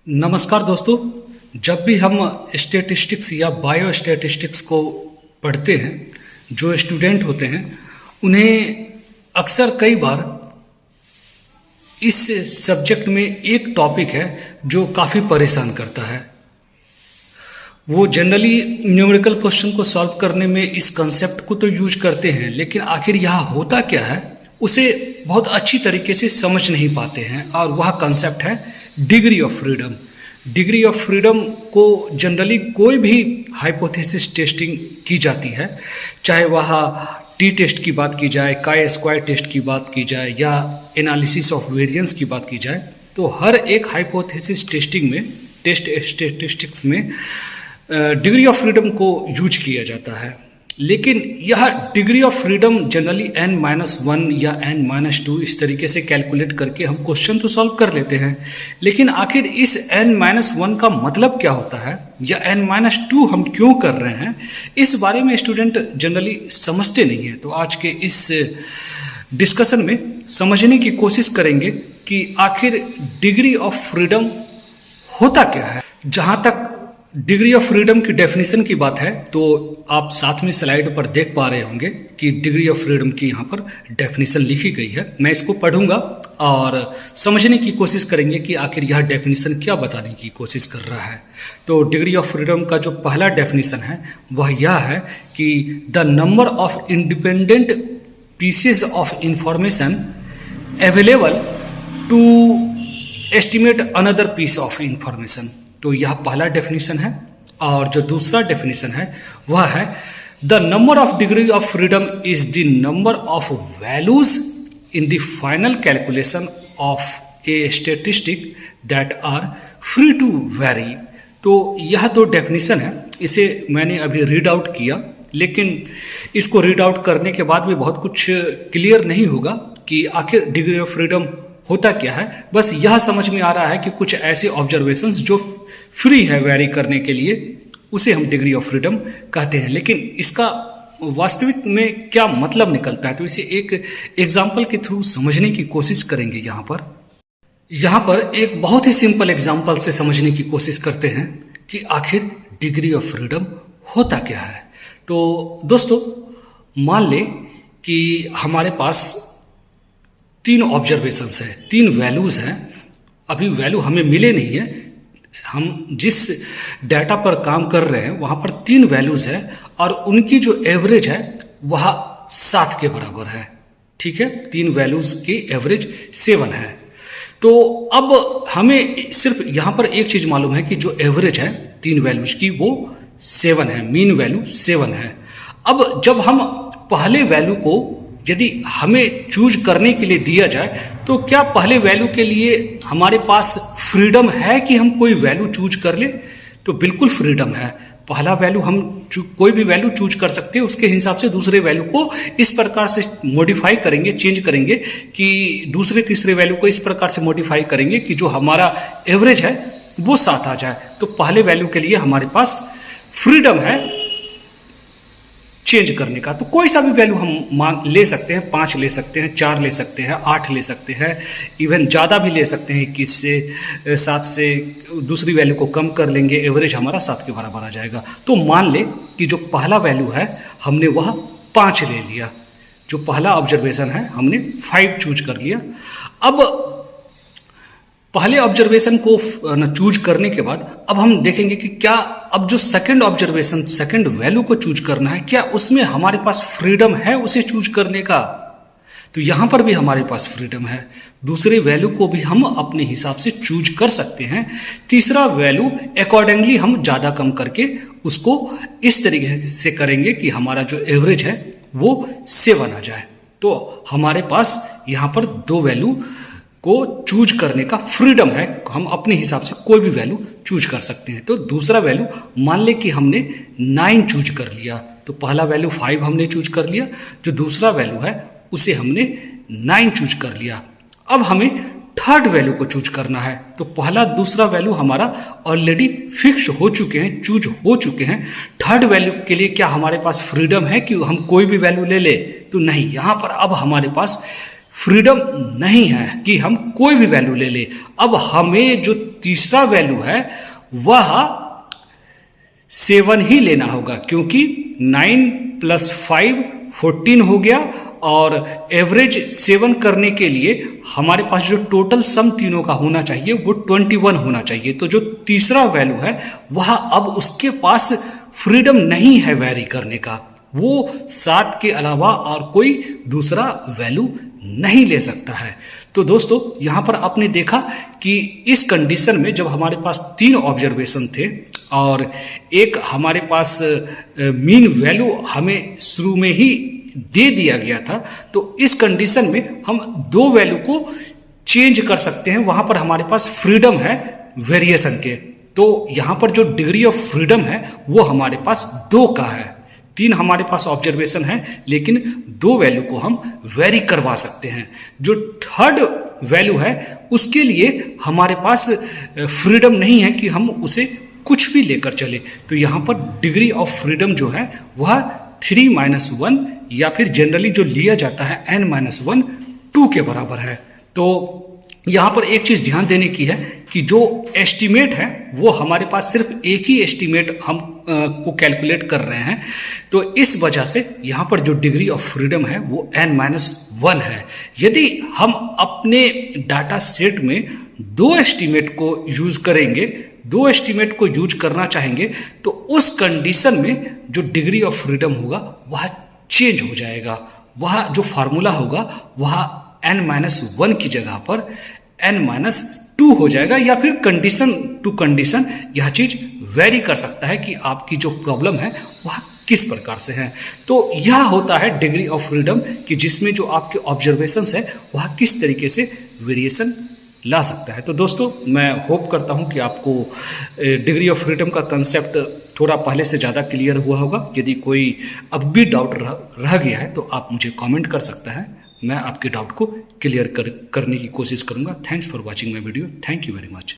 नमस्कार दोस्तों। जब भी हम स्टैटिस्टिक्स या बायो स्टैटिस्टिक्स को पढ़ते हैं, जो स्टूडेंट होते हैं उन्हें अक्सर कई बार इस सब्जेक्ट में एक टॉपिक है जो काफ़ी परेशान करता है। वो जनरली न्यूमेरिकल क्वेश्चन को सॉल्व करने में इस कंसेप्ट को तो यूज करते हैं, लेकिन आखिर यहाँ होता क्या है उसे बहुत अच्छी तरीके से समझ नहीं पाते हैं, और वह कंसेप्ट है degree of freedom. Degree of freedom को जनरली कोई भी हाइपोथेसिस टेस्टिंग की जाती है, चाहे वह टी टेस्ट की बात की जाए, काई स्क्वायर टेस्ट की बात की जाए या एनालिसिस ऑफ वेरिएंस की बात की जाए, तो हर एक हाइपोथेसिस टेस्टिंग में टेस्ट स्टैटिस्टिक्स में डिग्री ऑफ फ्रीडम को यूज किया जाता है। लेकिन यह degree of freedom generally n-1 या n-2 इस तरीके से कैलकुलेट करके हम क्वेश्चन तो सॉल्व कर लेते हैं, लेकिन आखिर इस n-1 का मतलब क्या होता है या n-2 हम क्यों कर रहे हैं, इस बारे में स्टूडेंट जनरली समझते नहीं है। तो आज के इस डिस्कशन में समझने की कोशिश करेंगे कि आखिर डिग्री ऑफ फ्रीडम होता क्या है। जहाँ तक डिग्री ऑफ फ्रीडम की डेफिनेशन की बात है, तो आप साथ में स्लाइड पर देख पा रहे होंगे कि डिग्री ऑफ फ्रीडम की यहाँ पर डेफिनेशन लिखी गई है। मैं इसको पढ़ूंगा और समझने की कोशिश करेंगे कि आखिर यह डेफिनेशन क्या बताने की कोशिश कर रहा है। तो डिग्री ऑफ फ्रीडम का जो पहला डेफिनेशन है वह यह है कि the number of independent pieces of information available to estimate another piece of information. तो यह पहला डेफिनेशन है। और जो दूसरा डेफिनेशन है वह है the number of degree of freedom is the number of values in the final calculation of a statistic that are free to vary. तो यह दो डेफिनेशन है, इसे मैंने अभी रीड आउट किया, लेकिन इसको रीड आउट करने के बाद भी बहुत कुछ क्लियर नहीं होगा कि आखिर डिग्री ऑफ फ्रीडम होता क्या है। बस यह समझ में आ रहा है कि कुछ ऐसे ऑब्जर्वेशंस जो फ्री है वेरी करने के लिए, उसे हम डिग्री ऑफ फ्रीडम कहते हैं। लेकिन इसका वास्तविक में क्या मतलब निकलता है, तो इसे एक एग्जाम्पल के थ्रू समझने की कोशिश करेंगे। यहाँ पर एक बहुत ही सिंपल एग्जाम्पल से समझने की कोशिश करते हैं कि आखिर डिग्री ऑफ फ्रीडम होता क्या है। तो दोस्तों, मान लें कि हमारे पास 3 ऑब्जर्वेशंस है, 3 वैल्यूज हैं। अभी वैल्यू हमें मिले नहीं है, हम जिस डाटा पर काम कर रहे हैं वहाँ पर 3 वैल्यूज है और उनकी जो एवरेज है वह 7 के बराबर है। ठीक है, 3 वैल्यूज की एवरेज 7 है। तो अब हमें सिर्फ यहाँ पर एक चीज मालूम है कि जो एवरेज है 3 वैल्यूज की वो 7 है, मीन वैल्यू 7 है। अब जब हम पहले वैल्यू को यदि हमें चूज करने के लिए दिया जाए, तो क्या पहले वैल्यू के लिए हमारे पास फ्रीडम है कि हम कोई वैल्यू चूज कर ले? तो बिल्कुल फ्रीडम है। पहला वैल्यू हम कोई भी वैल्यू चूज कर सकते हैं, उसके हिसाब से दूसरे वैल्यू को इस प्रकार से मॉडिफाई करेंगे, चेंज करेंगे कि दूसरे तीसरे वैल्यू को इस प्रकार से मॉडिफाई करेंगे कि जो हमारा एवरेज है वो 7 आ जाए। तो पहले वैल्यू के लिए हमारे पास फ्रीडम है चेंज करने का। तो कोई सा भी वैल्यू हम ले सकते हैं, 5 ले सकते हैं, 4 ले सकते हैं, 8 ले सकते हैं, इवन ज़्यादा भी ले सकते हैं। 21 से 7 से दूसरी वैल्यू को कम कर लेंगे, एवरेज हमारा 7 के बराबर आ जाएगा। तो मान ले कि जो पहला वैल्यू है हमने वह 5 ले लिया, जो पहला ऑब्जर्वेशन है हमने 5 चूज कर लिया। अब पहले ऑब्जर्वेशन को चूज करने के बाद अब हम देखेंगे कि क्या अब जो सेकंड ऑब्जर्वेशन, सेकंड वैल्यू को चूज करना है, क्या उसमें हमारे पास फ्रीडम है उसे चूज करने का? तो यहां पर भी हमारे पास फ्रीडम है। दूसरे वैल्यू को भी हम अपने हिसाब से चूज कर सकते हैं। तीसरा वैल्यू अकॉर्डिंगली हम ज्यादा कम करके उसको इस तरीके से करेंगे कि हमारा जो एवरेज है वो 7 आ जाए। तो हमारे पास यहां पर 2 वैल्यू को चूज करने का फ्रीडम है, हम अपने हिसाब से कोई भी वैल्यू चूज कर सकते हैं। तो दूसरा वैल्यू मान ले कि हमने 9 चूज कर लिया, तो पहला वैल्यू 5 हमने चूज कर लिया, जो दूसरा वैल्यू है उसे हमने 9 चूज कर लिया। अब हमें थर्ड वैल्यू को चूज करना है। तो पहला दूसरा वैल्यू हमारा ऑलरेडी फिक्स हो चुके हैं, चूज हो चुके हैं। थर्ड वैल्यू के लिए क्या हमारे पास फ्रीडम है कि हम कोई भी वैल्यू ले ले? तो नहीं, यहाँ पर अब हमारे पास फ्रीडम नहीं है कि हम कोई भी वैल्यू ले ले। अब हमें जो तीसरा वैल्यू है वह 7 ही लेना होगा, क्योंकि 9 + 5 14 हो गया और एवरेज 7 करने के लिए हमारे पास जो टोटल सम तीनों का होना चाहिए वो 21 होना चाहिए। तो जो तीसरा वैल्यू है वह अब उसके पास फ्रीडम नहीं है वेरी करने का, वो 7 के अलावा और कोई दूसरा वैल्यू नहीं ले सकता है। तो दोस्तों यहाँ पर आपने देखा कि इस कंडीशन में जब हमारे पास 3 ऑब्जर्वेशन थे और एक हमारे पास मीन वैल्यू हमें शुरू में ही दे दिया गया था, तो इस कंडीशन में हम 2 वैल्यू को चेंज कर सकते हैं। वहां पर हमारे पास फ्रीडम है वेरिएशन के, तो यहां पर जो डिग्री ऑफ फ्रीडम है वो हमारे पास 2 का है। 3 हमारे पास ऑब्जर्वेशन है लेकिन 2 वैल्यू को हम वेरी करवा सकते हैं। जो थर्ड वैल्यू है उसके लिए हमारे पास फ्रीडम नहीं है कि हम उसे कुछ भी लेकर चले। तो यहाँ पर डिग्री ऑफ फ्रीडम जो है वह 3 - 1 या फिर जनरली जो लिया जाता है n-1 2 के बराबर है। तो यहाँ पर एक चीज़ ध्यान देने की है कि जो एस्टीमेट है वो हमारे पास सिर्फ एक ही एस्टीमेट हम को कैलकुलेट कर रहे हैं। तो इस वजह से यहाँ पर जो डिग्री ऑफ फ्रीडम है वो n-1 है। यदि हम अपने डाटा सेट में 2 एस्टीमेट को यूज करेंगे, 2 एस्टीमेट को यूज करना चाहेंगे, तो उस कंडीशन में जो डिग्री ऑफ फ्रीडम होगा वह चेंज हो जाएगा। वह जो फार्मूला होगा वह n-1 की जगह पर n-2 हो जाएगा, या फिर कंडीशन टू कंडीशन यह चीज वेरी कर सकता है कि आपकी जो प्रॉब्लम है वह किस प्रकार से है। तो यह होता है डिग्री ऑफ फ्रीडम कि जिसमें जो आपके ऑब्जर्वेशंस है वह किस तरीके से वेरिएशन ला सकता है। तो दोस्तों मैं होप करता हूं कि आपको डिग्री ऑफ फ्रीडम का कंसेप्ट थोड़ा पहले से ज़्यादा क्लियर हुआ होगा। यदि कोई अब भी डाउट रह गया है तो आप मुझे कमेंट कर सकता है, मैं आपके डाउट को क्लियर करने की कोशिश करूंगा। Thanks for watching my video. Thank you very much.